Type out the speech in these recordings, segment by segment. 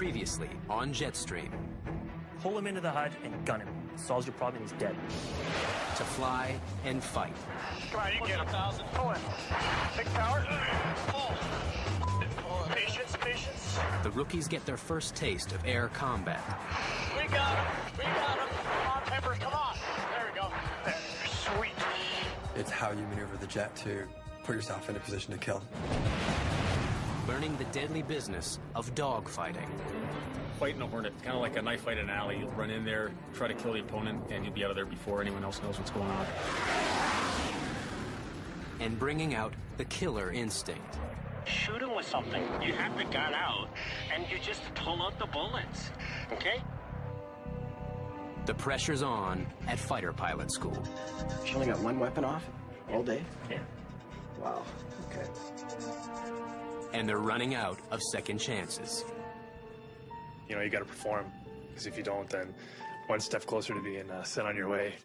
Previously on Jetstream. Pull him into the HUD and gun him. Solves your problem, he's dead. To fly and fight. Come on, you get him. 1,000. Pull in. Big power. Pull. Patience, patience. The rookies get their first taste of air combat. We got him. We got him. Come on, Peppers, come on. There we go. There. Sweet. It's how you maneuver the jet to put yourself in a position to kill. Learning the deadly business of dogfighting. Fighting a hornet, kind of like a knife fight in an alley. You'll run in there, try to kill the opponent, and you'll be out of there before anyone else knows what's going on. And bringing out the killer instinct. Shoot him with something. You have the gun out, and you just pull out the bullets, okay? The pressure's on at fighter pilot school. You only got one weapon off all day? Yeah. Wow, okay. And they're running out of second chances. You know, you got to perform, because if you don't, then one step closer to being sent on your way.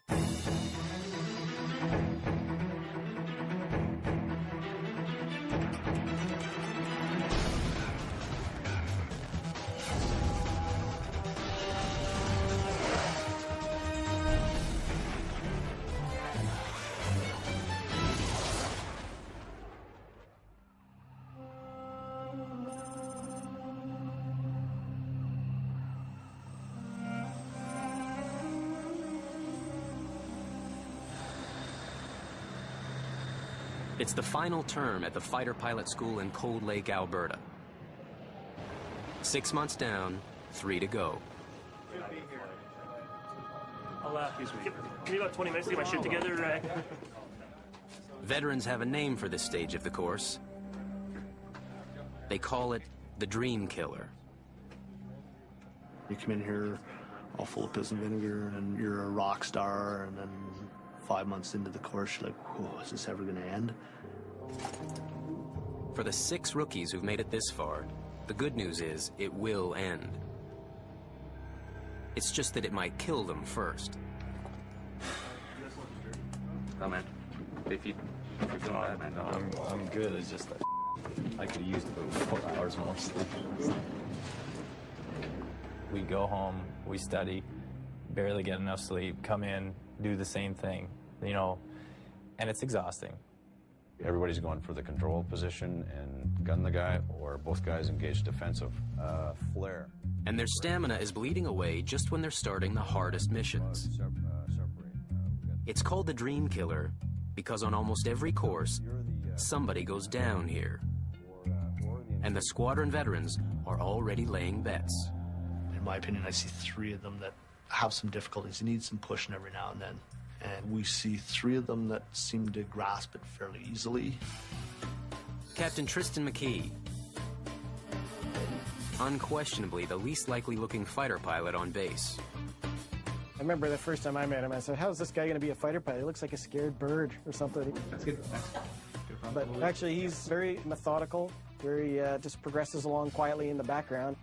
It's the final term at the fighter pilot school in Cold Lake, Alberta. 6 months down, 3 to go. I'll, give me about 20 minutes to get my shit together. Veterans have a name for this stage of the course. They call it the Dream Killer. You come in here all full of piss and vinegar, and you're a rock star, and then 5 months into the course, you're like, whoa, is this ever going to end? For the 6 rookies who've made it this far, the good news is it will end. It's just that it might kill them first. Oh, man. If you're feeling bad, man. I'm good. It's just that I could use about 4 hours more sleep. We go home, we study, barely get enough sleep, come in, do the same thing, you know, and it's exhausting. Everybody's going for the control position and gun the guy, or both guys engage defensive flare. And their stamina is bleeding away just when they're starting the hardest missions. It's called the Dream Killer because on almost every course, somebody goes down here. And the squadron veterans are already laying bets. In my opinion, I see 3 of them that have some difficulties, need some pushing every now and then. And we see 3 of them that seem to grasp it fairly easily. Captain Tristan McKee, unquestionably the least likely looking fighter pilot on base. I remember the first time I met him, I said, how's this guy going to be a fighter pilot? He looks like a scared bird or something. That's good. But actually, he's very methodical, very just progresses along quietly in the background.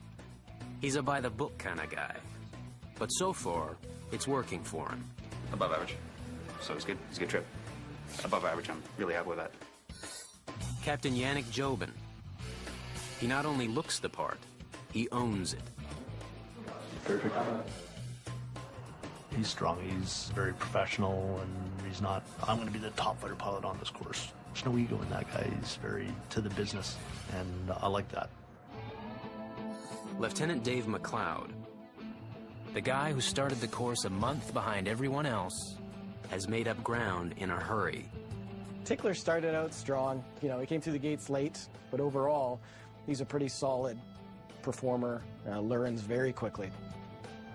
He's a by-the-book kind of guy. But so far, it's working for him. Above average. So it's good. It's a good trip. Above average. I'm really happy with that. Captain Yannick Jobin. He not only looks the part, he owns it. Perfect. He's strong. He's very professional, and he's not, I'm going to be the top fighter pilot on this course. There's no ego in that guy. He's very to the business, and I like that. Lieutenant Dave McLeod, the guy who started the course a month behind everyone else, has made up ground in a hurry. Tickler started out strong. You know, he came through the gates late, but overall, he's a pretty solid performer, learns very quickly.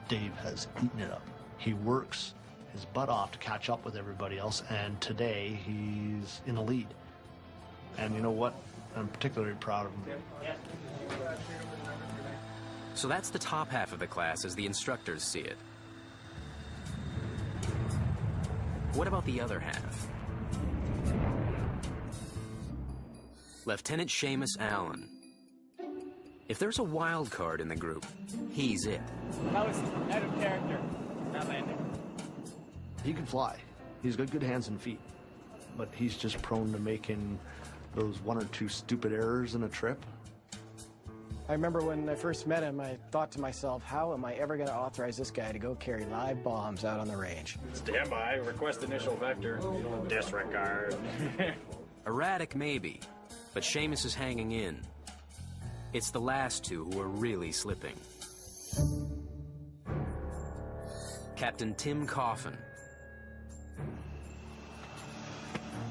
Dave has eaten it up. He works his butt off to catch up with everybody else, and today he's in the lead. And you know what? I'm particularly proud of him. So that's the top half of the class as the instructors see it. What about the other half? Lieutenant Seamus Allen. If there's a wild card in the group, he's it. That was out of character, that landing. He can fly. He's got good hands and feet, but he's just prone to making those 1 or 2 stupid errors in a trip. I remember when I first met him, I thought to myself, how am I ever going to authorize this guy to go carry live bombs out on the range? Stand by, request initial vector. Disregard. Erratic, maybe, but Seamus is hanging in. It's the last two who are really slipping. Captain Tim Coffin.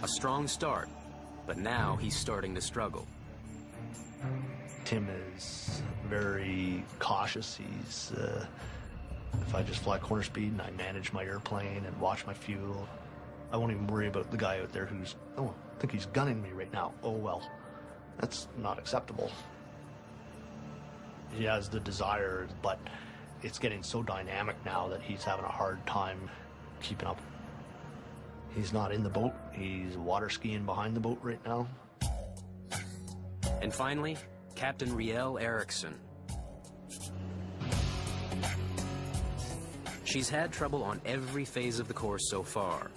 A strong start, but now he's starting to struggle. Tim is very cautious. He's, if I just fly corner speed and I manage my airplane and watch my fuel, I won't even worry about the guy out there who's, oh, I think he's gunning me right now. Oh, well, that's not acceptable. He has the desire, but it's getting so dynamic now that he's having a hard time keeping up. He's not in the boat. He's water skiing behind the boat right now. And finally, Captain Riel Eriksson. She's had trouble on every phase of the course so far,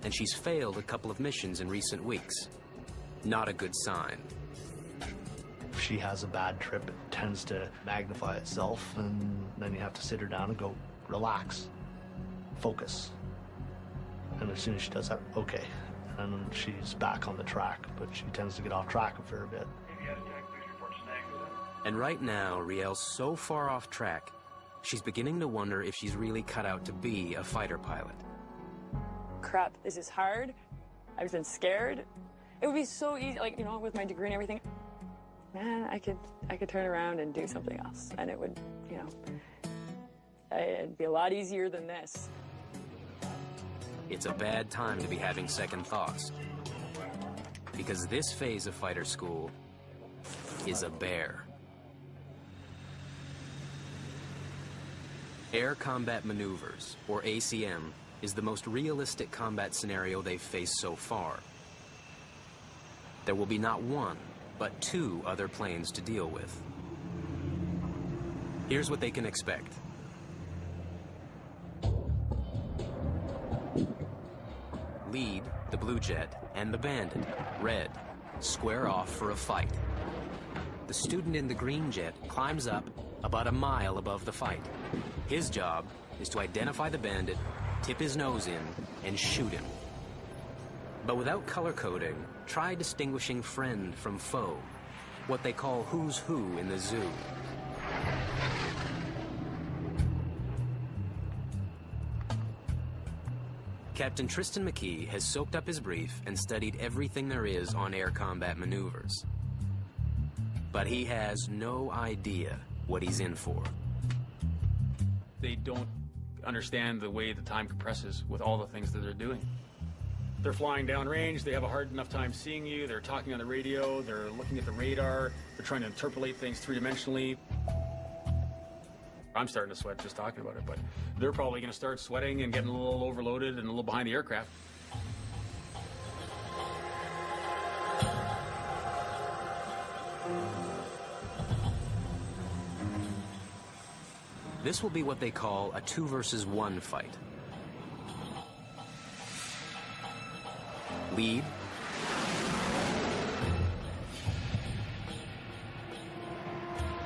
and she's failed a couple of missions in recent weeks. Not a good sign. If she has a bad trip, it tends to magnify itself, and then you have to sit her down and go, relax, focus. And as soon as she does that, okay, and she's back on the track, but she tends to get off track a fair bit. And right now, Riel's so far off track, she's beginning to wonder if she's really cut out to be a fighter pilot. Crap, this is hard. I've been scared. It would be so easy, like, you know, with my degree and everything. Man, I could turn around and do something else, and it would, you know, it'd be a lot easier than this. It's a bad time to be having second thoughts, because this phase of fighter school is a bear. Air Combat Maneuvers, or ACM, is the most realistic combat scenario they've faced so far. There will be not one, but two other planes to deal with. Here's what they can expect. Lead, the Blue Jet, and the Bandit, Red, square off for a fight. The student in the Green Jet climbs up about a mile above the fight. His job is to identify the bandit, tip his nose in, and shoot him. But without color coding, try distinguishing friend from foe, what they call who's who in the zoo. Captain Tristan McKee has soaked up his brief and studied everything there is on air combat maneuvers. But he has no idea what he's in for. They don't understand the way the time compresses with all the things that they're doing. They're flying downrange, they have a hard enough time seeing you, they're talking on the radio, they're looking at the radar, they're trying to interpolate things three-dimensionally. I'm starting to sweat just talking about it, but they're probably going to start sweating and getting a little overloaded and a little behind the aircraft. This will be what they call a 2 versus 1 fight. Lead.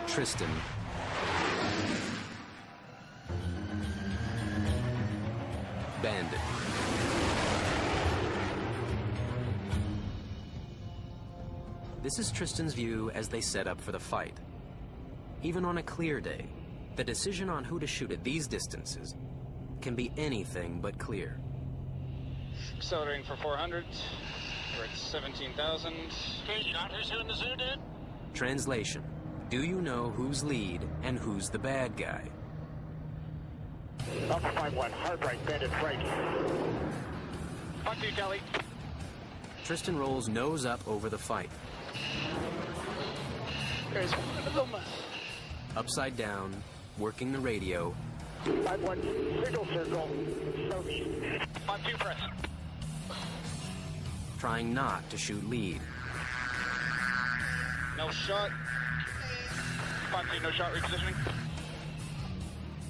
Tristan. Bandit. This is Tristan's view as they set up for the fight. Even on a clear day, the decision on who to shoot at these distances can be anything but clear. Accelerating for 400. We're at 17,000. Okay, shot who's who in the zoo, dude? Translation. Do you know who's lead and who's the bad guy? Alpha 5-1, hard right, bandit right. Fuck you, Kelly. Tristan rolls nose up over the fight. There's one of them. Upside down, working the radio. 5-1, signal circle, southeast. 5-2 press. Trying not to shoot lead. No shot. 5-2, no shot, repositioning.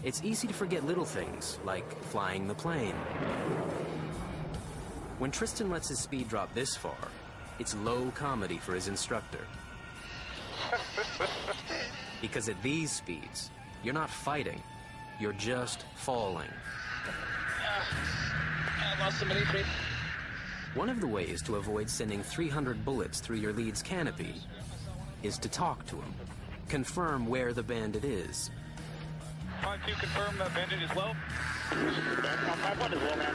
It's easy to forget little things, like flying the plane. When Tristan lets his speed drop this far, it's low comedy for his instructor. Because at these speeds, you're not fighting, you're just falling. I lost some feet. One of the ways to avoid sending 300 bullets through your lead's canopy is to talk to him, confirm where the bandit is. 5-2, confirm that bandit is low. 5-1 is low, man.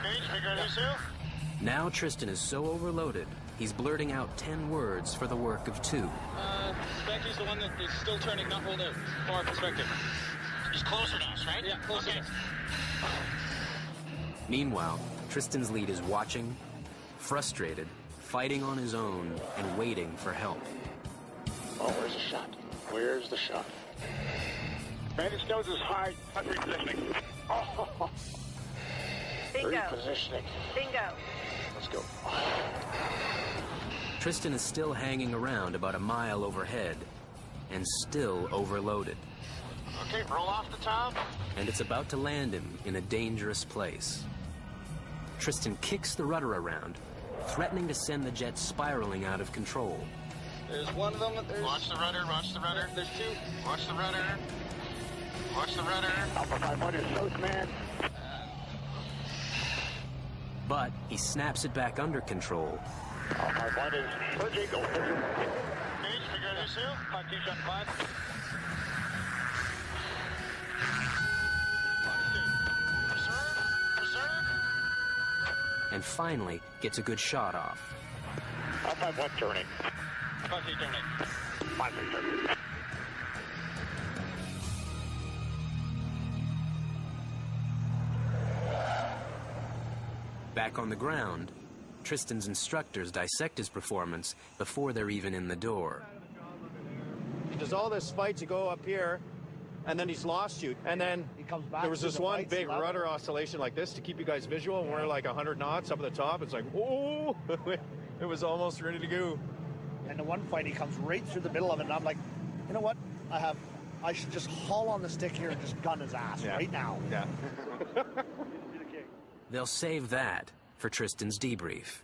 Gage, figure out who's who. Now Tristan is so overloaded, he's blurting out 10 words for the work of 2. Becky's the one that is still turning, not rolled out, from our perspective. He's closer to us, right? Yeah, closer. Okay. Meanwhile, Tristan's lead is watching, frustrated, fighting on his own, and waiting for help. Oh, where's the shot? Where's the shot? Bandit's nose is high. Repositioning. Oh. Bingo. Repositioning. Bingo. Let's go. Tristan is still hanging around about a mile overhead, and still overloaded. Okay, roll off the top. And it's about to land him in a dangerous place. Tristan kicks the rudder around, threatening to send the jet spiraling out of control. There's one of them. Watch the rudder, watch the rudder. There's 2. Watch the rudder. Watch the rudder. Alpha 5-1 is south, man. But he snaps it back under control. Alpha 5-1 is surging. Go. Gage, figure out who's who. 5-2, shot 5. And finally gets a good shot off. Alpha 5-1 turning. 5-2, turning. 5-3 turning. Back on the ground, Tristan's instructors dissect his performance before they're even in the door. He does all this fight to go up here, and then he's lost you. And then He comes back there was to this the one fight's big level. rudder oscillation like this to keep you guys visual, and we're like 100 knots up at the top. It's like, oh, it was almost ready to go. And the one fight, he comes right through the middle of it, and I'm like, you know what? I should just haul on the stick here and just gun his ass right now. Yeah. They'll save that for Tristan's debrief.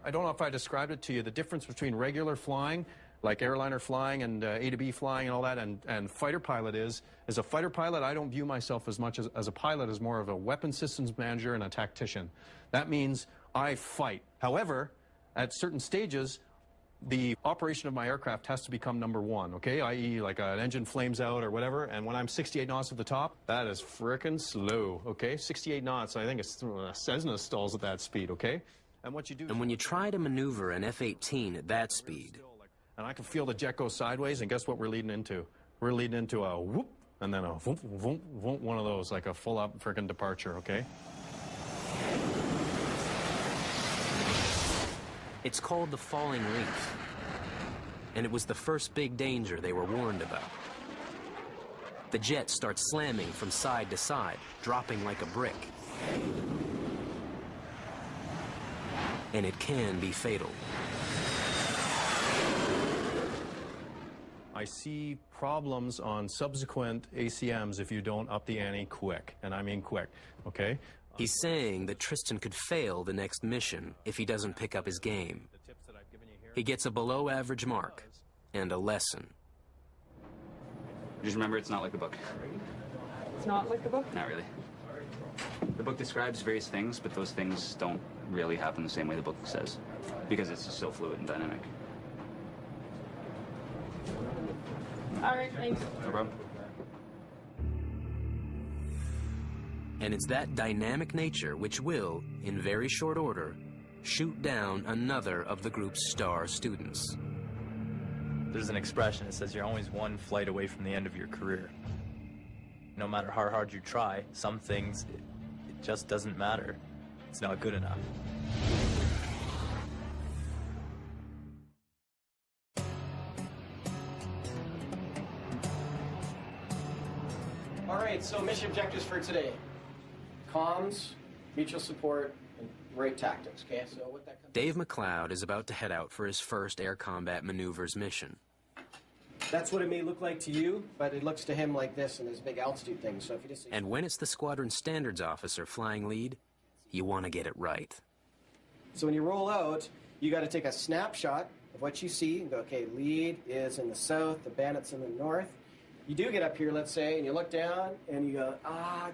I don't know if I described it to you, the difference between regular flying, like airliner flying and A to B flying and all that, and fighter pilot is as a fighter pilot, I don't view myself as much as a pilot, as more of a weapon systems manager and a tactician. That means I fight. However, at certain stages, the operation of my aircraft has to become number 1, okay? I.e., like an engine flames out or whatever, and when I'm 68 knots at the top, that is frickin' slow, okay? 68 knots, I think it's Cessna stalls at that speed, okay? And what you do... And when you try to maneuver an F-18 at that speed... And I can feel the jet go sideways, and guess what we're leading into? We're leading into a whoop, and then a whoop, whoop, whoop, one of those, like a full-up frickin' departure, okay? It's called the falling leaf, and it was the first big danger they were warned about. The jet starts slamming from side to side, dropping like a brick. And it can be fatal. I see problems on subsequent ACMs if you don't up the ante quick, and I mean quick, okay? He's saying that Tristan could fail the next mission if he doesn't pick up his game. He gets a below-average mark and a lesson. Just remember, it's not like the book. It's not like the book? Not really. The book describes various things, but those things don't really happen the same way the book says, because it's just so fluid and dynamic. All right, thanks. No problem. And it's that dynamic nature which will, in very short order, shoot down another of the group's star students. There's an expression that says you're always one flight away from the end of your career. No matter how hard you try, some things, it just doesn't matter. It's not good enough. All right, so mission objectives for today. Comms, mutual support, and right tactics, okay? So what that comes Dave McLeod is about to head out for his first air combat maneuvers mission. That's what it may look like to you, but it looks to him like this in his big altitude thing. So if you just And when it's the squadron standards officer flying lead, you want to get it right. So when you roll out, you got to take a snapshot of what you see and go, okay, lead is in the south, the bandit's in the north. You do get up here, let's say, and you look down and you go, I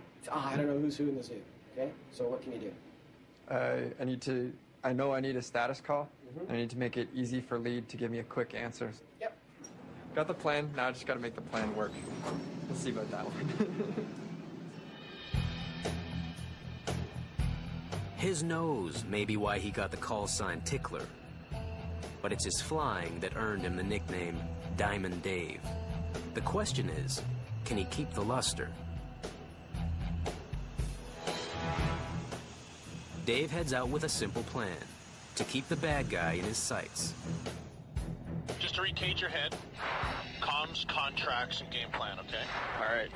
don't know who's who in this zoo. Okay, so what can you do? I know I need a status call. I need to make it easy for lead to give me a quick answer. Yep. Got the plan, now I just got to make the plan work. We'll see about that one. His nose may be why he got the call sign Tickler, but it's his flying that earned him the nickname Diamond Dave. The question is, can he keep the luster? Dave heads out with a simple plan, to keep the bad guy in his sights. Just to recage your head, comms, contracts, and game plan, okay? All right.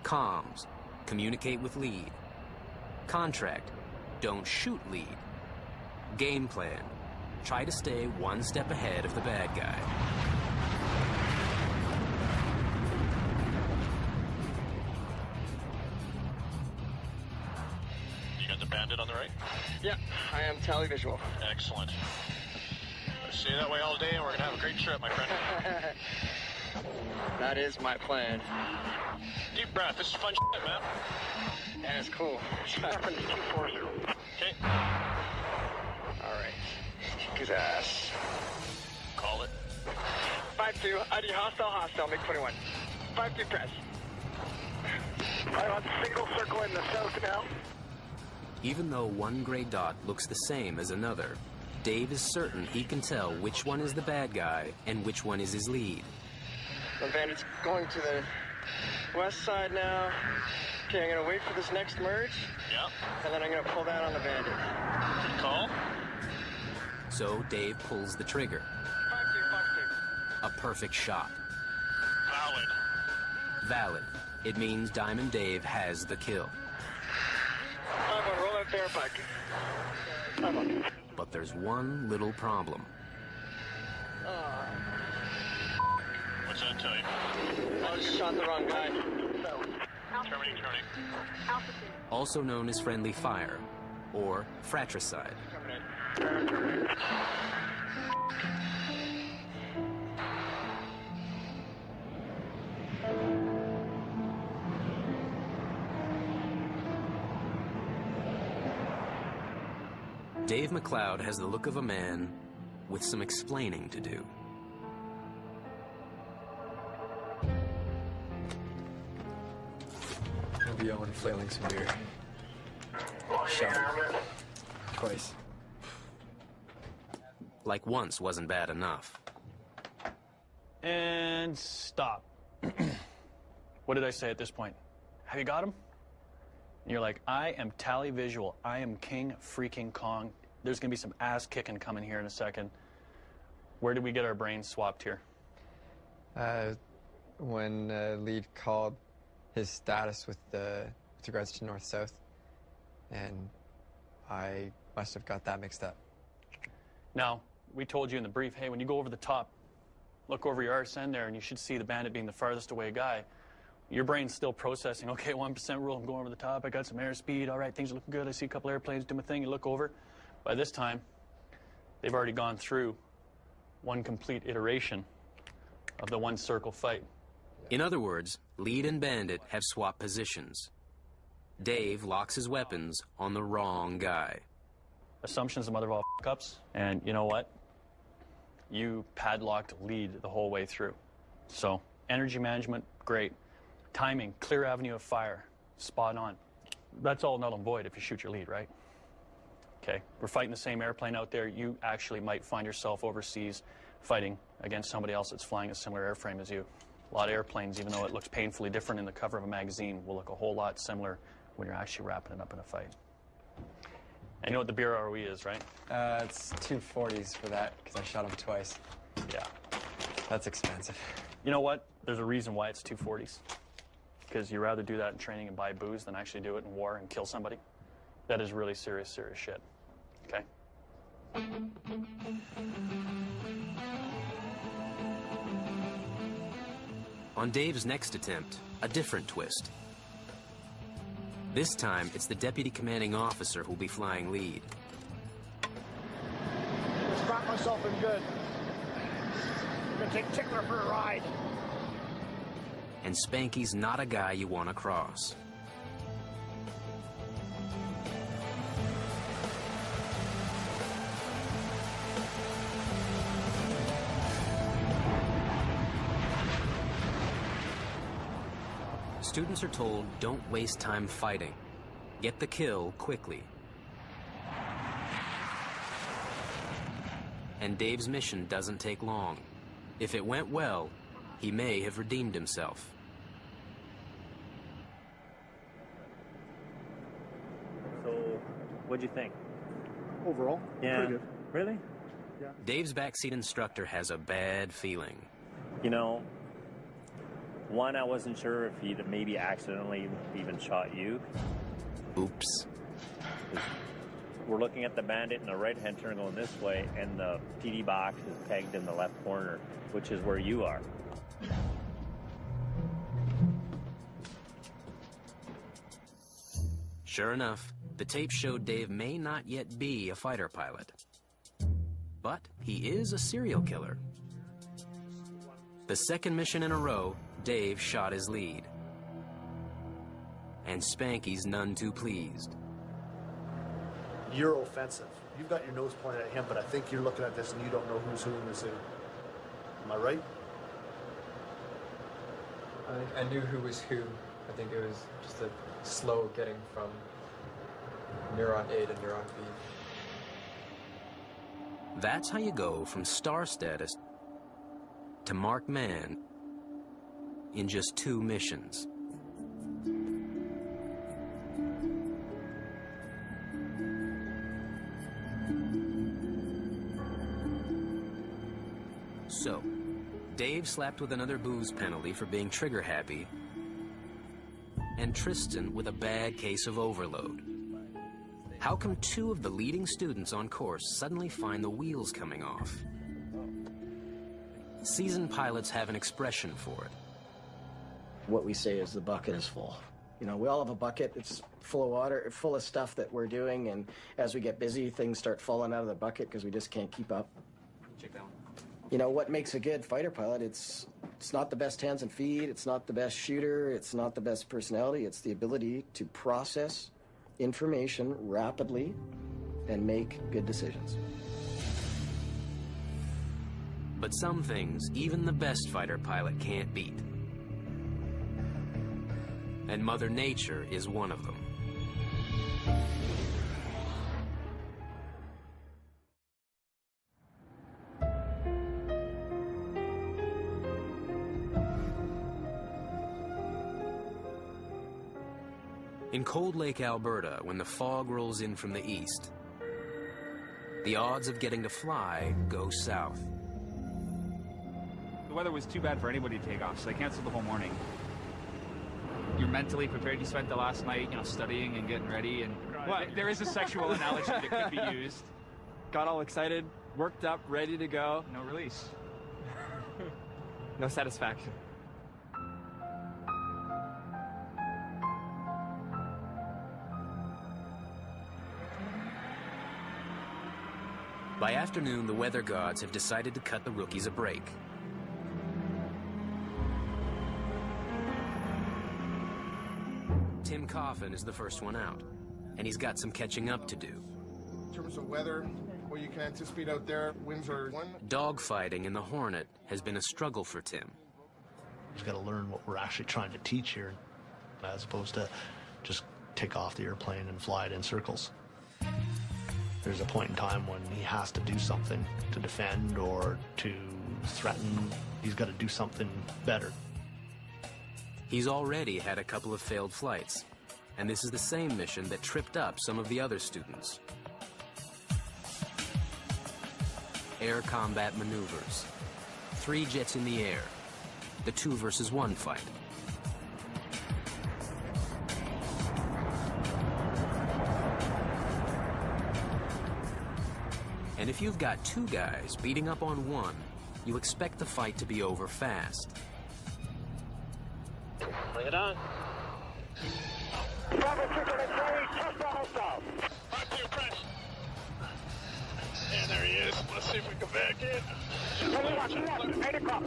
Comms, communicate with lead. Contract, don't shoot lead. Game plan, try to stay one step ahead of the bad guy. You got the bandit on the right? Yeah, I am televisual. Excellent. Stay that way all day and we're gonna have a great trip, my friend. That is my plan. Deep breath, this is fun shit, man. Yeah, it's cool. Reference 240. Okay. All right. Kick his ass. Call it. 5-2, ID hostile, make 21. 5-2 press. I'm on single circle in the south now. Even though one gray dot looks the same as another, Dave is certain he can tell which one is the bad guy and which one is his lead. The bandit's going to the west side now. Okay, I'm gonna wait for this next merge. Yep. And then I'm gonna pull down on the bandit. Good call. So Dave pulls the trigger. 5-2. A perfect shot. Valid. Valid. It means Diamond Dave has the kill. 5-1, roll out there, back. 5-1. But there's one little problem. What's that tell you? I just shot the wrong guy. Terminating turning. Also known as friendly fire, or fratricide. Dave McLeod has the look of a man with some explaining to do. I'll be on flailing some beer. Shot. Twice. Like once wasn't bad enough. And stop. What did I say at this point? Have you got him? And you're like, I am Tally Visual. I am King freaking Kong. There's going to be some ass kicking coming here in a second. Where did we get our brains swapped here? When lead called his status with regards to north-south, and I must have got that mixed up. Now, we told you in the brief, hey, when you go over the top, look over your RSN there, and you should see the bandit being the farthest away guy. Your brain's still processing, okay, 1% rule, I'm going over the top, I got some airspeed, all right, things are looking good, I see a couple airplanes, do my thing, you look over. By this time, they've already gone through one complete iteration of the one circle fight. In other words, lead and bandit have swapped positions. Dave locks his weapons on the wrong guy. Assumption's the mother of all f***ups, and you know what? You padlocked lead the whole way through. So, energy management, great. Timing, clear avenue of fire, spot on. That's all null and void if you shoot your lead, right? Okay, we're fighting the same airplane out there. You actually might find yourself overseas fighting against somebody else that's flying a similar airframe as you. A lot of airplanes, even though it looks painfully different in the cover of a magazine, will look a whole lot similar when you're actually wrapping it up in a fight. And you know what the beer ROE is, right? It's 240s for that, because I shot him twice. Yeah. That's expensive. You know what? There's a reason why it's 240s. Because you'd rather do that in training and buy booze than actually do it in war and kill somebody. That is really serious, serious shit. Okay? On Dave's next attempt, a different twist. This time, it's the deputy commanding officer who'll be flying lead. Scott, let's yourself in good. You're gonna take Tickler for a ride. And Spanky's not a guy you want to cross. Students are told, don't waste time fighting. Get the kill quickly. And Dave's mission doesn't take long. If it went well, he may have redeemed himself. So, what'd you think? Overall, yeah. pretty good. Really? Yeah. Dave's backseat instructor has a bad feeling. You know, one, I wasn't sure if he'd maybe accidentally even shot you. Oops. We're looking at the Bandit in the right-hand turn going this way, and the PD box is pegged in the left corner, which is where you are. Sure enough, the tape showed Dave may not yet be a fighter pilot. But he is a serial killer. The second mission in a row, Dave shot his lead. And Spanky's none too pleased. You're offensive. You've got your nose pointed at him, but I think you're looking at this and you don't know who's who in the zoo. Am I right? I knew who was who. I think it was just a slow getting from neuron A to neuron B. That's how you go from star status to marked man in just 2 missions. So, Dave slapped with another booze penalty for being trigger happy, and Tristan with a bad case of overload. How come 2 of the leading students on course suddenly find the wheels coming off? Seasoned pilots have an expression for it. What we say is the bucket is full. You know, we all have a bucket. It's full of water, full of stuff that we're doing, and as we get busy, things start falling out of the bucket because we just can't keep up. Check that one. You know, what makes a good fighter pilot, it's not the best hands and feet, it's not the best shooter, it's not the best personality, it's the ability to process information rapidly and make good decisions. But some things even the best fighter pilot can't beat. And Mother Nature is one of them. In Cold Lake, Alberta, when the fog rolls in from the east, the odds of getting to fly go south. The weather was too bad for anybody to take off, so they canceled the whole morning. You're mentally prepared. You spent the last night, studying and getting ready, and there is a sexual analogy that could be used. Got all excited, worked up, ready to go. No release. No satisfaction. By afternoon, the weather gods have decided to cut the rookies a break. Tim Coffin is the first one out, and he's got some catching up to do. In terms of weather, what you can anticipate out there, winds are 1. Dogfighting in the Hornet has been a struggle for Tim. We've got to learn what we're actually trying to teach here, as opposed to just take off the airplane and fly it in circles. There's a point in time when he has to do something to defend or to threaten. He's got to do something better. He's already had a couple of failed flights, and this is the same mission that tripped up some of the other students. Air combat maneuvers. 3 jets in the air. The 2 versus 1 fight. And if you've got 2 guys beating up on 1, you expect the fight to be over fast. Bring it on. Bravo 223, touchdown south. On to your press. And there he is. Let's see if we can back in. 8 o'clock.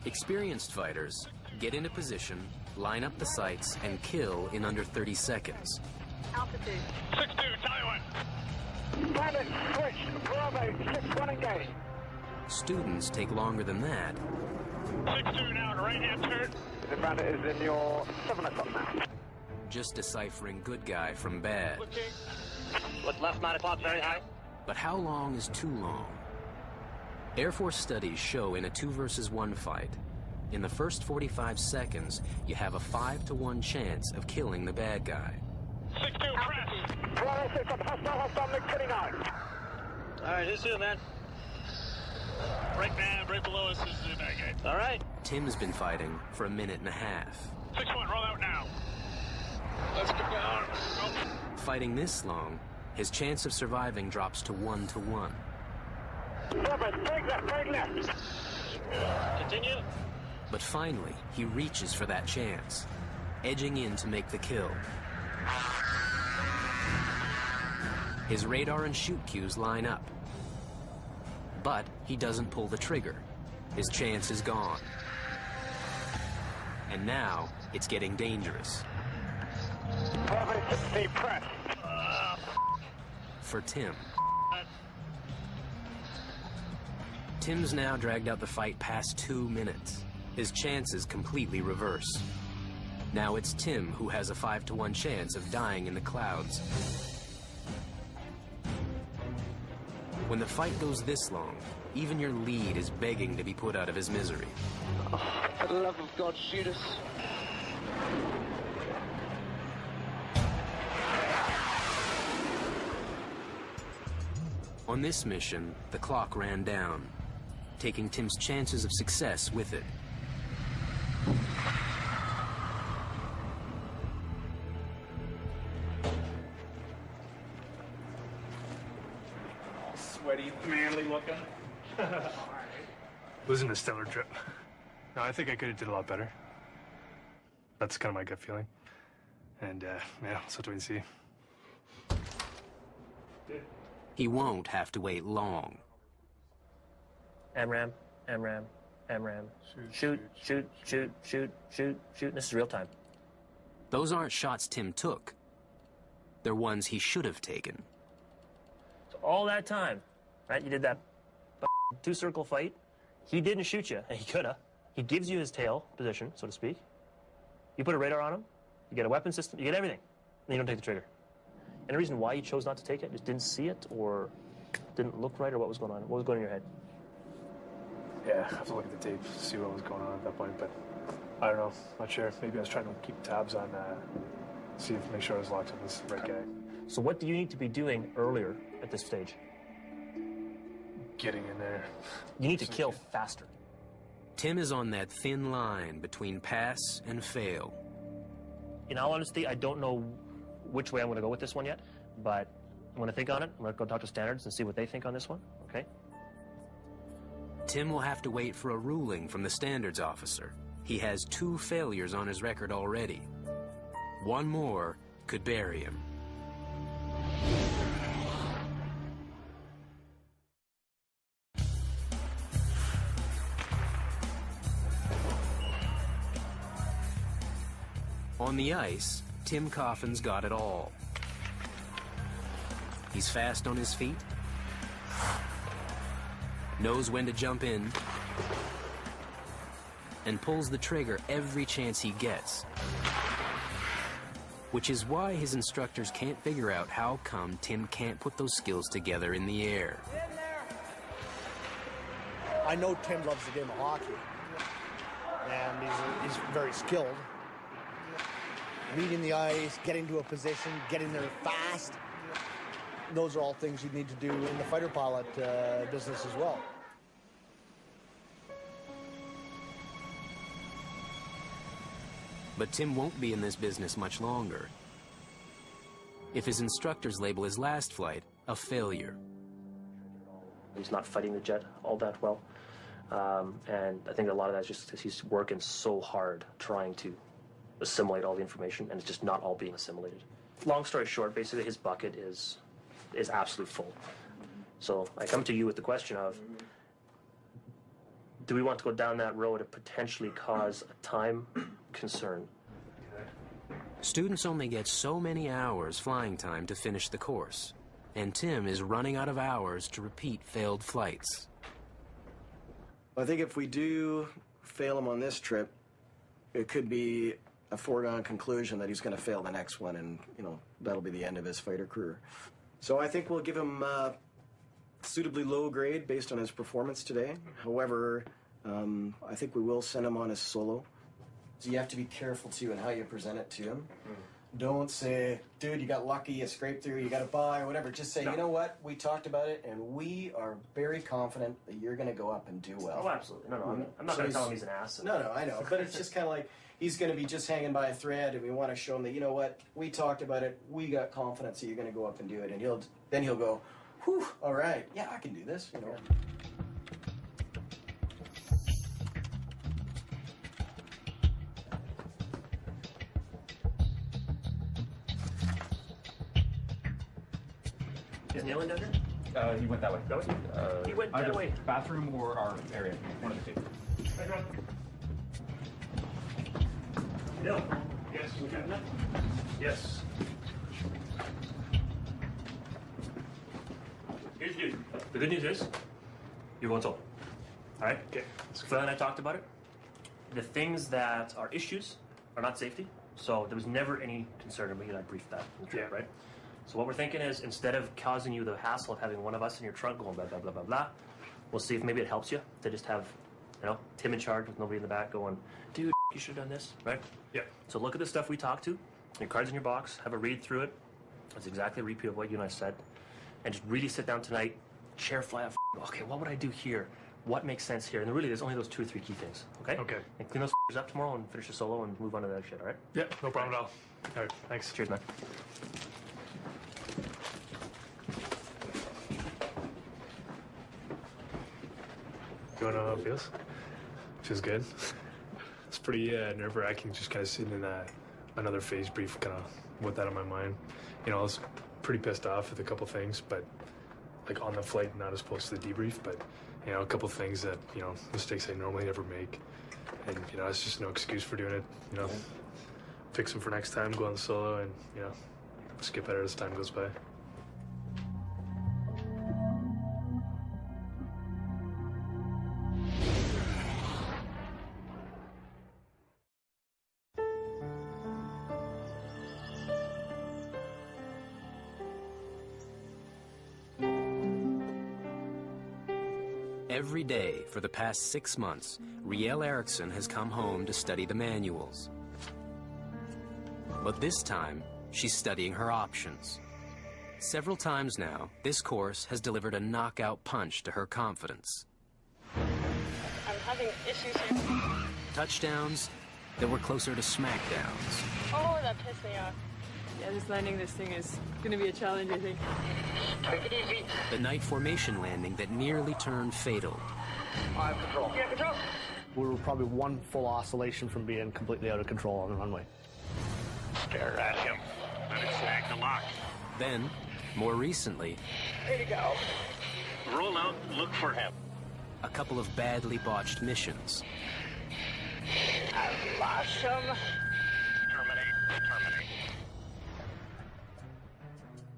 Experienced fighters get into position, line up the sights, and kill in under 30 seconds. Altitude. 6-2, Taiwan. Pilot, switch. Bravo, 6-1 engage. Students take longer than that. 6-2 now, right-hand turn. The bandit is in your 7 o'clock now. Just deciphering good guy from bad. Look left, 9 o'clock, very high. But how long is too long? Air Force studies show in a 2 versus 1 fight, in the first 45 seconds, you have a 5-to-1 chance of killing the bad guy. 6-2, press. Bravo, 6 up, hostile, MiG-29. All right, who's who, man? Right now, right below us is the bad guy. All right. Tim's been fighting for a minute and a half. 6-1, roll out now. Let's go down. Go. Fighting this long, his chance of surviving drops to 1-to-1. Bravo, break left. Continue. But finally, he reaches for that chance, edging in to make the kill. His radar and shoot cues line up. But he doesn't pull the trigger. His chance is gone. And now, it's getting dangerous. Bravo, 60, press. For Tim. Tim's now dragged out the fight past 2 minutes. His chances completely reverse. Now it's Tim who has a 5-to-1 chance of dying in the clouds. When the fight goes this long, even your lead is begging to be put out of his misery. Oh, for the love of God, shoot us. On this mission, the clock ran down, taking Tim's chances of success with it. Sweaty, manly looking. Wasn't a stellar trip. No, I think I could have did a lot better. That's kind of my gut feeling. And, yeah, so do we see. He won't have to wait long. MRAM, MRAM, MRAM. Shoot. This is real time. Those aren't shots Tim took. They're ones he should have taken. So all that time, right, you did that 2-circle fight. He didn't shoot you, and he could have. He gives you his tail position, so to speak. You put a radar on him, you get a weapon system, you get everything, and you don't take the trigger. And the reason why you chose not to take it, just didn't see it, or didn't look right, or what was going on? What was going on in your head? Yeah, I have to look at the tape, see what was going on at that point, but I don't know, not sure. Maybe I was trying to keep tabs on, make sure I was locked on this right guy. So what do you need to be doing earlier at this stage? Getting in there. You need to kill faster. Tim is on that thin line between pass and fail. In all honesty, I don't know which way I'm going to go with this one yet, but I'm going to think on it. I'm going to go talk to Standards and see what they think on this one, okay? Tim will have to wait for a ruling from the Standards officer. He has 2 failures on his record already. One more could bury him. On the ice, Tim Coffin's got it all. He's fast on his feet, knows when to jump in, and pulls the trigger every chance he gets. Which is why his instructors can't figure out how come Tim can't put those skills together in the air. I know Tim loves the game of hockey, and he's very skilled. Reading the ice, getting to a position, getting there fast. Those are all things you need to do in the fighter pilot business as well. But Tim won't be in this business much longer. If his instructors label his last flight a failure. He's not fighting the jet all that well. And I think a lot of that's just because he's working so hard trying to assimilate all the information, and it's just not all being assimilated. Long story short, basically his bucket is absolutely full. So I come to you with the question of, do we want to go down that road and potentially cause a time concern? Students only get so many hours flying time to finish the course, and Tim is running out of hours to repeat failed flights. I think if we do fail him on this trip, it could be a foregone conclusion that he's going to fail the next one, and, you know, that'll be the end of his fighter career. So I think we'll give him suitably low grade based on his performance today. However, I think we will send him on his solo. So you have to be careful, too, in how you present it to him. Don't say, dude, you got lucky, you scraped through, you got a bye, or whatever. Just say, you know what, we talked about it, and we are very confident that you're going to go up and do well. Oh, absolutely. No, I'm not going to tell him he's an ass. No, I know. But it's just kind of like, he's going to be just hanging by a thread, and we want to show him that, you know what, we talked about it, we got confidence that you're going to go up and do it. And he'll go, whew, all right, yeah, I can do this, you know. Is Neil in down here? He went that way. That way? He went that way. Bathroom or our area, one of the two. Neil. Yes, we got that? Yes. Here's the news. The good news is, you're going solo. All right? Okay. Phil and I talked about it. The things that are issues are not safety, so there was never any concern, and we and I briefed that in the trip, right? So what we're thinking is, instead of causing you the hassle of having one of us in your trunk going blah, blah, blah, blah, blah, we'll see if maybe it helps you to just have, you know, Tim in charge with nobody in the back going, dude, you should have done this, right? Yeah. So look at the stuff we talked to, your cards in your box, have a read through it. That's exactly a repeat of what you and I said. And just really sit down tonight, chair fly off, okay, what would I do here? What makes sense here? And really, there's only those 2 or 3 key things, okay? Okay. And clean those up tomorrow and finish the solo and move on to that shit, all right? Yeah, no problem at all. All right, thanks. Cheers, man. You want to know how it feels? Feels good. It's pretty nerve-wracking just kind of sitting in another phase brief, kind of with that on my mind. You know, I was pretty pissed off with a couple things, but like on the flight, not as opposed to the debrief, but, you know, a couple things that, you know, mistakes I normally never make. And, you know, it's just no excuse for doing it, you know. Fix them for next time, go on the solo, and, you know, just get better as time goes by. Every day for the past 6 months, Riel Eriksson has come home to study the manuals. But this time, she's studying her options. Several times now, this course has delivered a knockout punch to her confidence. I'm having issues here. Touchdowns that were closer to smackdowns. Oh, that pissed me off. Yeah, just landing this thing is going to be a challenge, I think. Take it easy. The night formation landing that nearly turned fatal. I have control. You have control? We were probably one full oscillation from being completely out of control on the runway. Stare at him. Let it snag the lock. Then, more recently, Here you go. Roll out, look for him. a couple of badly botched missions. I've lost him. Terminate.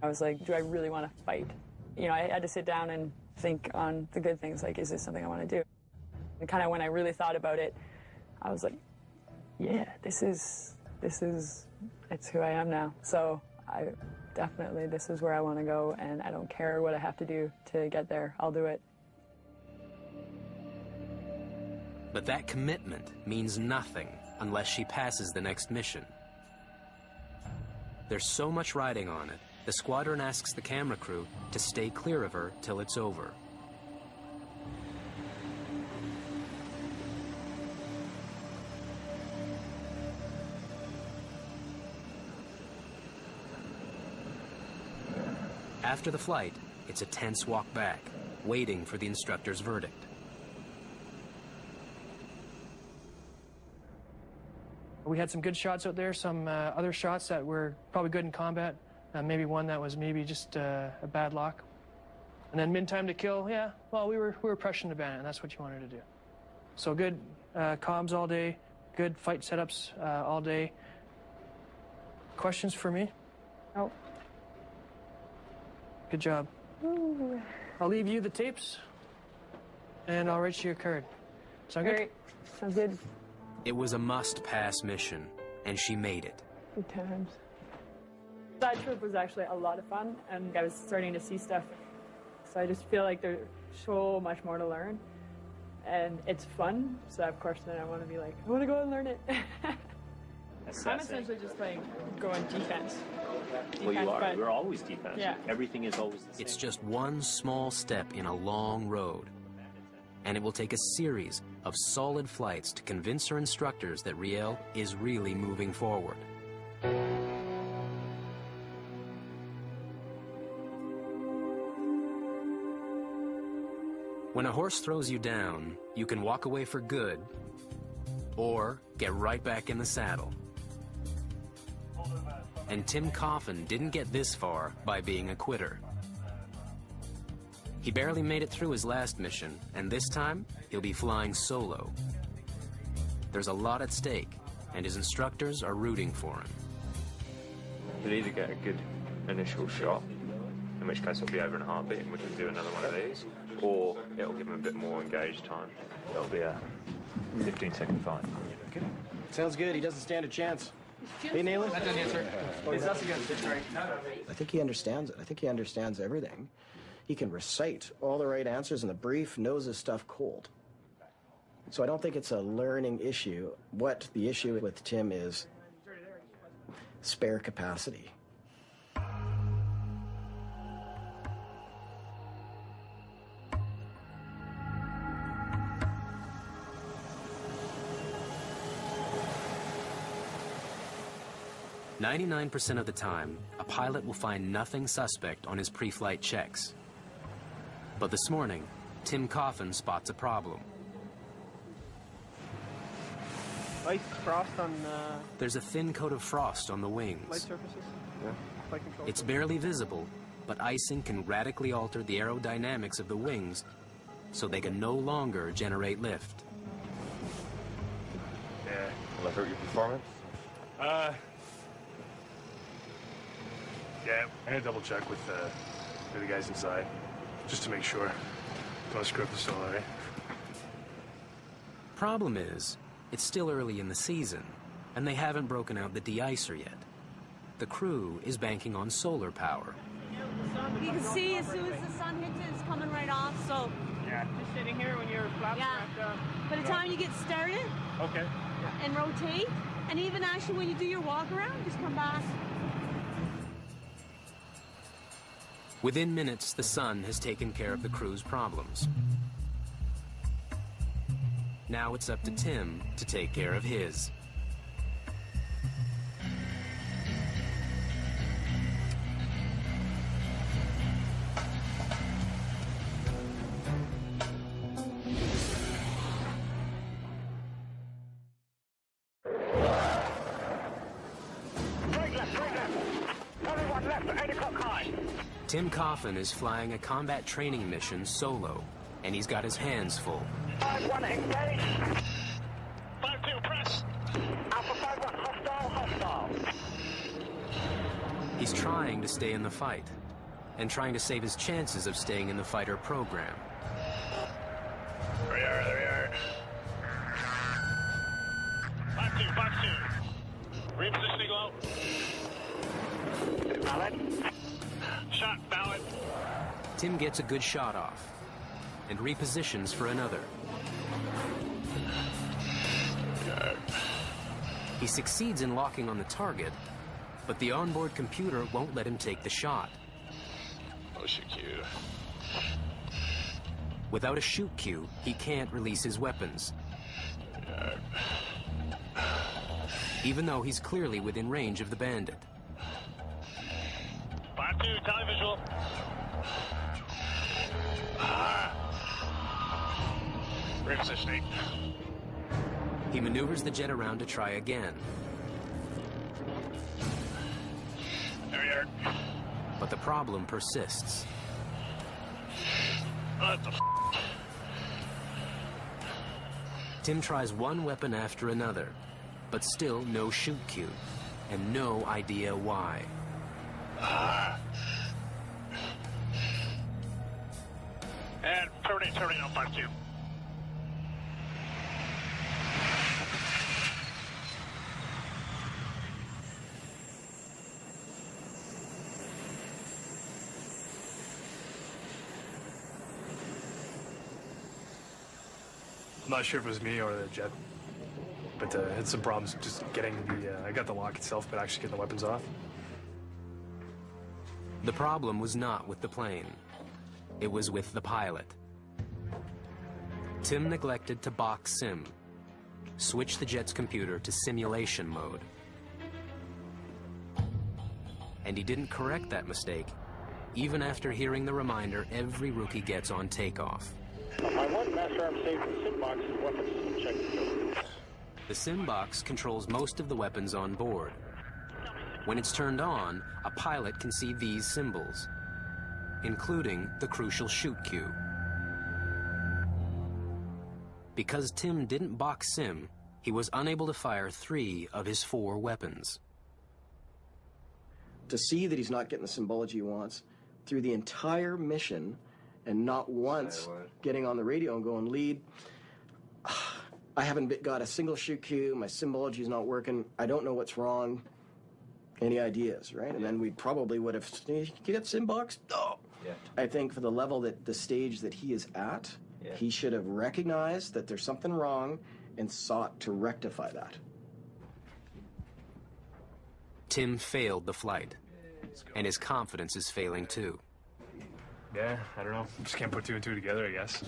I was like, do I really want to fight? You know, I had to sit down and think on the good things, like, is this something I want to do? And kind of when I really thought about it, I was like, yeah, it's who I am now. So this is where I want to go, and I don't care what I have to do to get there. I'll do it. But that commitment means nothing unless she passes the next mission. There's so much riding on it, the squadron asks the camera crew to stay clear of her till it's over. After the flight, it's a tense walk back, waiting for the instructor's verdict. We had some good shots out there, some other shots that were probably good in combat, maybe one that was maybe just a bad lock. And then mid-time to kill, yeah, well, we were pressuring the bandit, and that's what you wanted to do. So good comms all day, good fight setups all day. Questions for me? No. Good job. Ooh. I'll leave you the tapes, and I'll write you a card. Sound good? Great. Sounds good. It was a must-pass mission, and she made it. Good times. That trip was actually a lot of fun, and I was starting to see stuff. So I just feel like there's so much more to learn, and it's fun. So of course, then I want to be like, I want to go and learn it. I'm essentially just like going defense. Well, you are. But We're always defense. Yeah. Everything is always the same. It's just one small step in a long road, and it will take a series of solid flights to convince her instructors that Riel is really moving forward. When a horse throws you down, you can walk away for good or get right back in the saddle. And Tim Coffin didn't get this far by being a quitter. He barely made it through his last mission, and this time he'll be flying solo. There's a lot at stake, and his instructors are rooting for him. He'll either get a good initial shot, in which case it'll be over in a heartbeat and we can do another one of these, or it'll give him a bit more engaged time. It'll be a 15-second fight. Okay. Sounds good. He doesn't stand a chance. Hey, Nayland? That doesn't answer. It's us again. Sorry. I think he understands it. I think he understands everything. He can recite all the right answers in the brief, knows his stuff cold. So I don't think it's a learning issue. What the issue with Tim is spare capacity. "99% of the time, a pilot will find nothing suspect on his pre-flight checks. But this morning, Tim Coffin spots a problem. Ice frost on There's a thin coat of frost on the light wings. surfaces. Yeah. Flight control. It's barely visible, but icing can radically alter the aerodynamics of the wings so they can no longer generate lift. Yeah. Will that hurt your performance? Yeah, I'm gonna double check with the guys inside, just to make sure. Don't screw up the solar, eh? Problem is, it's still early in the season, and they haven't broken out the de-icer yet. The crew is banking on solar power. You can see as soon as the sun hits it, it's coming right off, so... Yeah, just sitting here when your flaps are By the time you get started... Okay. And rotate, and even actually when you do your walk around, just come back. Within minutes, the sun has taken care of the crew's problems. Now it's up to Tim to take care of his. Tim Coffin is flying a combat training mission solo, and he's got his hands full. 5-1 engage. 5-2 press. Alpha 5-1 hostile. He's trying to stay in the fight, and trying to save his chances of staying in the fighter program. There we are. 5-2. Repositioning low. Valid. Shot valid. Tim gets a good shot off, and repositions for another. He succeeds in locking on the target, but the onboard computer won't let him take the shot. Motion cue. Without a shoot cue, he can't release his weapons, even though he's clearly within range of the bandit. 5-2, televisual. Repositioning. He maneuvers the jet around to try again. There we are. But the problem persists. What the f? Tim tries one weapon after another, but still no shoot cue, and no idea why. And terminate on 5-2. I'm not sure if it was me or the jet, but had some problems just getting the, I got the lock itself, but actually getting the weapons off. The problem was not with the plane. It was with the pilot. Tim neglected to box sim, switch the jet's computer to simulation mode. And he didn't correct that mistake, even after hearing the reminder every rookie gets on takeoff. I want master arm safe from sim box and weapon system check. The sim box controls most of the weapons on board. When it's turned on, a pilot can see these symbols, including the crucial shoot cue. Because Tim didn't box sim, he was unable to fire 3 of his 4 weapons. To see that he's not getting the symbology he wants through the entire mission and not once getting on the radio and going, lead, I haven't got a single shoot cue, my symbology is not working, I don't know what's wrong. Any ideas, right? And then we probably would have, you get sim box? Oh. Yeah. I think for the level that the stage that he is at, he should have recognized that there's something wrong and sought to rectify that. Tim failed the flight, and his confidence is failing too. Yeah, I don't know. Just can't put 2 and 2 together, I guess.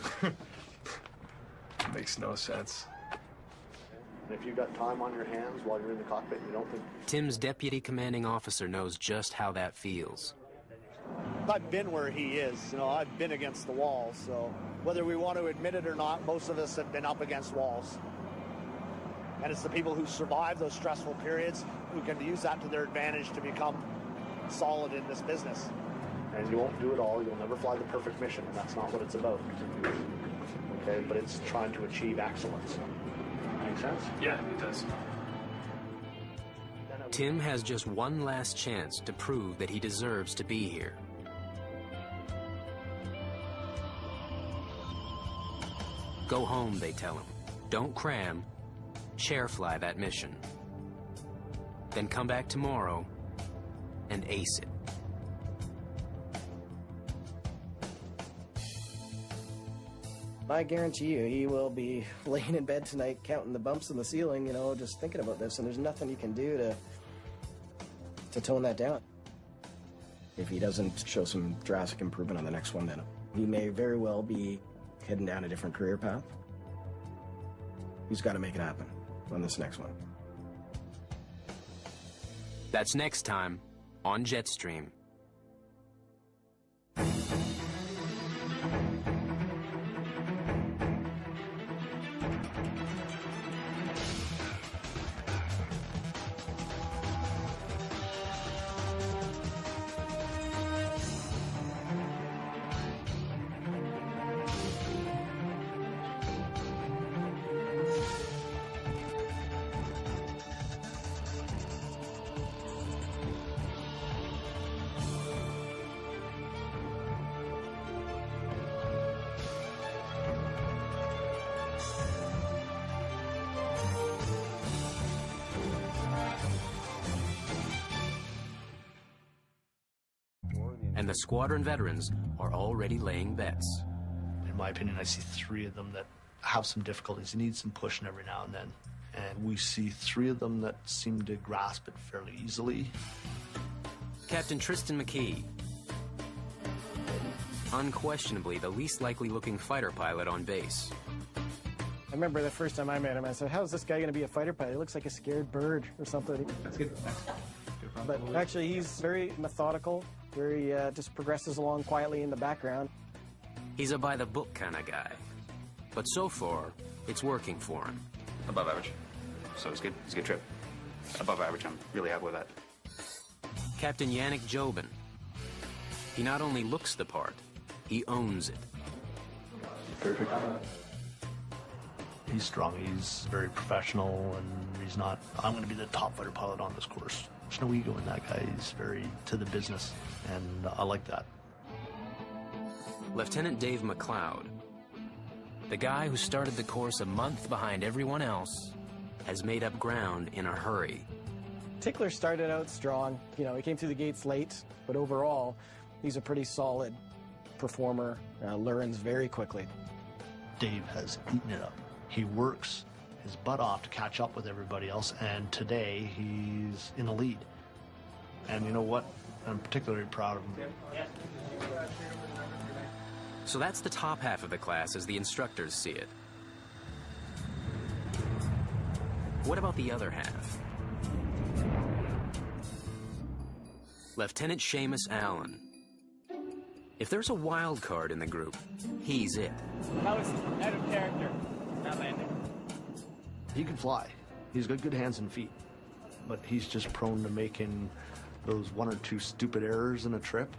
Makes no sense. If you've got time on your hands while you're in the cockpit, you don't think... Tim's deputy commanding officer knows just how that feels. I've been where he is. You know, I've been against the walls, so whether we want to admit it or not, most of us have been up against walls. And it's the people who survive those stressful periods who can use that to their advantage to become solid in this business. And you won't do it all. You'll never fly the perfect mission, and that's not what it's about. Okay, but it's trying to achieve excellence. Make sense? Yeah, it does. Tim has just one last chance to prove that he deserves to be here. Go home, they tell him. Don't cram. Chair fly that mission. Then come back tomorrow and ace it. I guarantee you, he will be laying in bed tonight counting the bumps in the ceiling, you know, just thinking about this, and there's nothing you can do to tone that down. If he doesn't show some drastic improvement on the next one, then he may very well be heading down a different career path. He's got to make it happen on this next one. That's next time on Jetstream. And the squadron veterans are already laying bets. In my opinion, I see 3 of them that have some difficulties, need some pushing every now and then. And we see 3 of them that seem to grasp it fairly easily. Captain Tristan McKee, unquestionably the least likely looking fighter pilot on base. I remember the first time I met him, I said, how's this guy going to be a fighter pilot? He looks like a scared bird or something. That's good. But actually, he's very methodical, very just progresses along quietly in the background. He's a by-the-book kind of guy. But so far, it's working for him. Above average. So it's good. It's a good trip. Above average. I'm really happy with that. Captain Yannick Jobin. He not only looks the part, he owns it. Perfect. He's strong. He's very professional, and he's not, I'm going to be the top fighter pilot on this course. There's no ego in that guy. He's very to the business, and I like that. Lieutenant Dave McLeod, the guy who started the course a month behind everyone else, has made up ground in a hurry. Tickler started out strong. You know, he came through the gates late, but overall, he's a pretty solid performer, learns very quickly. Dave has eaten it up. He works his butt off to catch up with everybody else, and today he's in the lead. And you know what? I'm particularly proud of him. So that's the top half of the class as the instructors see it. What about the other half? Lieutenant Seamus Allen. If there's a wild card in the group, he's it. That was out of character, that landing. He can fly. He's got good hands and feet, but he's just prone to making those one or two stupid errors in a trip.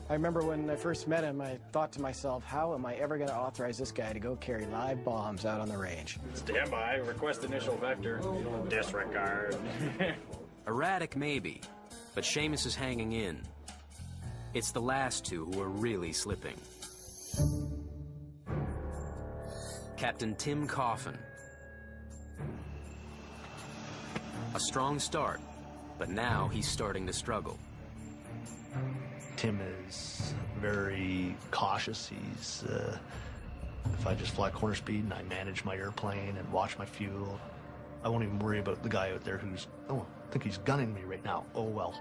I remember when I first met him, I thought to myself, how am I ever going to authorize this guy to go carry live bombs out on the range? Stand by, request initial vector. Disregard. Erratic maybe, but Seamus is hanging in. It's the last two who are really slipping. Captain Tim Coffin. A strong start, but now he's starting to struggle. Tim is very cautious. He's, if I just fly corner speed and I manage my airplane and watch my fuel, I won't even worry about the guy out there who's, oh, I think he's gunning me right now. Oh, well,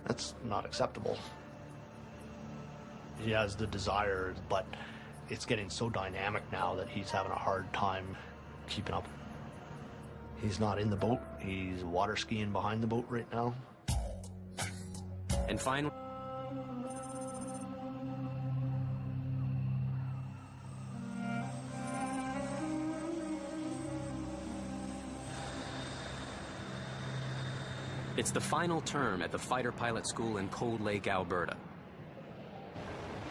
that's not acceptable. He has the desire, but it's getting so dynamic now that he's having a hard time keeping up. He's not in the boat. He's water skiing behind the boat right now. And finally, it's the final term at the fighter pilot school in Cold Lake, Alberta.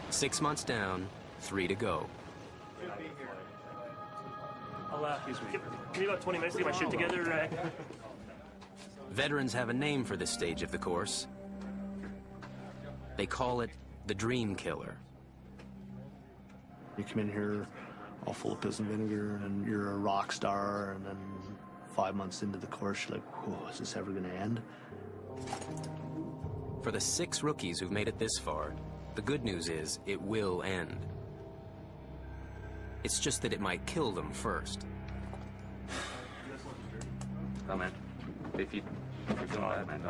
6 months down, 3 to go. I'll give me about 20 minutes to get my shit together. Veterans have a name for this stage of the course. They call it the Dream Killer. You come in here all full of piss and vinegar, and you're a rock star, and then 5 months into the course, you're like, whoa, is this ever going to end? For the 6 rookies who've made it this far, the good news is it will end. It's just that it might kill them first. Oh man, if you feel bad, man.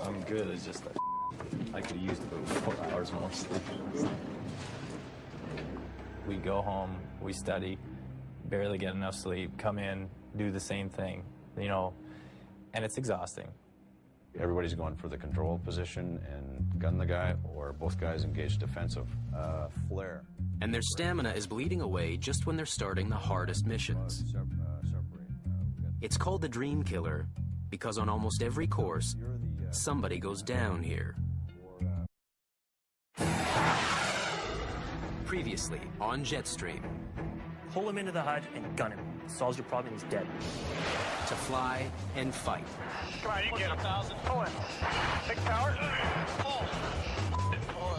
I'm good. It's just that I could have used about 4 hours more sleep. We go home, we study, barely get enough sleep, come in, do the same thing, you know, and it's exhausting. Everybody's going for the control position and gun the guy, or both guys engage defensive flare. And their stamina is bleeding away just when they're starting the hardest missions. It's called the Dream Killer because on almost every course, somebody goes down here. Previously on Jetstream. Pull him into the HUD and gun him. Solves your problem and he's dead. To fly and fight. Come on, you can get him. 1,000. Pull in. 6 towers. Pull.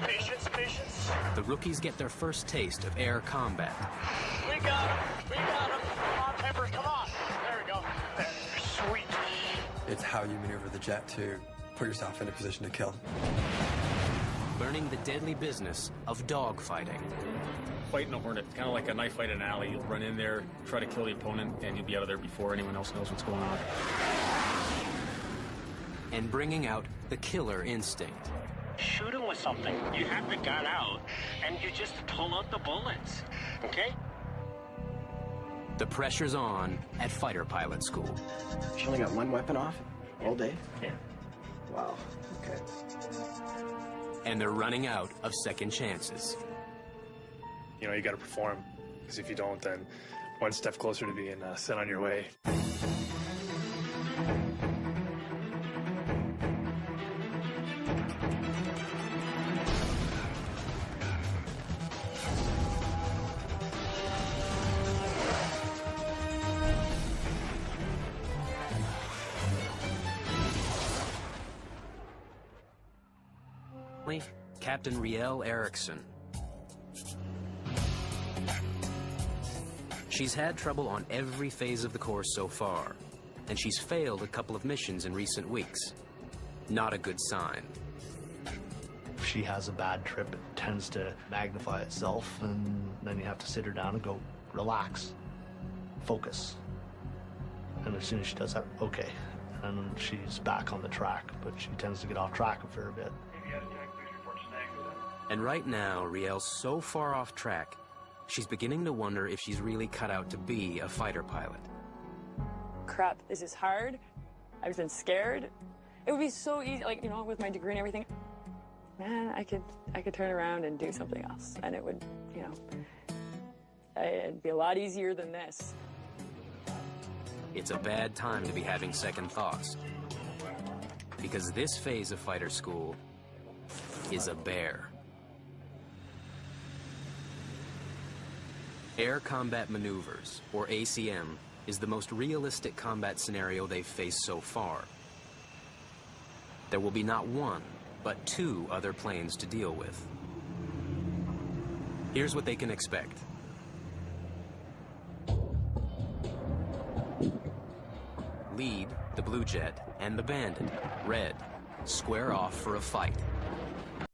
Patience, patience. The rookies get their first taste of air combat. We got him. We got him. Come on, Peppers, come on. There we go. Sweet. It's how you maneuver the jet to put yourself in a position to kill. Learning the deadly business of dogfighting. Fighting a Hornet, kind of like a knife fight in an alley. You'll run in there, try to kill the opponent, and you'll be out of there before anyone else knows what's going on. And bringing out the killer instinct. Shoot him with something. You have the gun out, and you just pull out the bullets, okay? The pressure's on at fighter pilot school. She only got one weapon off all day? Yeah. Wow, okay. And they're running out of second chances. You know, you got to perform, because if you don't, then one step closer to being sent on your way. Captain Riel Erickson. She's had trouble on every phase of the course so far, and she's failed a couple of missions in recent weeks. Not a good sign. If she has a bad trip, it tends to magnify itself, and then you have to sit her down and go, relax, focus. And as soon as she does that, okay, and she's back on the track, but she tends to get off track a fair bit. And right now, Riel's so far off track, she's beginning to wonder if she's really cut out to be a fighter pilot. Crap, this is hard. I've been scared. It would be so easy, like, you know, with my degree and everything. Man, I could turn around and do something else, and it would, you know, it'd be a lot easier than this. It's a bad time to be having second thoughts, because this phase of fighter school is a bear. Air Combat Maneuvers, or ACM, is the most realistic combat scenario they've faced so far. There will be not one, but two other planes to deal with. Here's what they can expect. Lead, the Blue Jet, and the Bandit, Red, square off for a fight.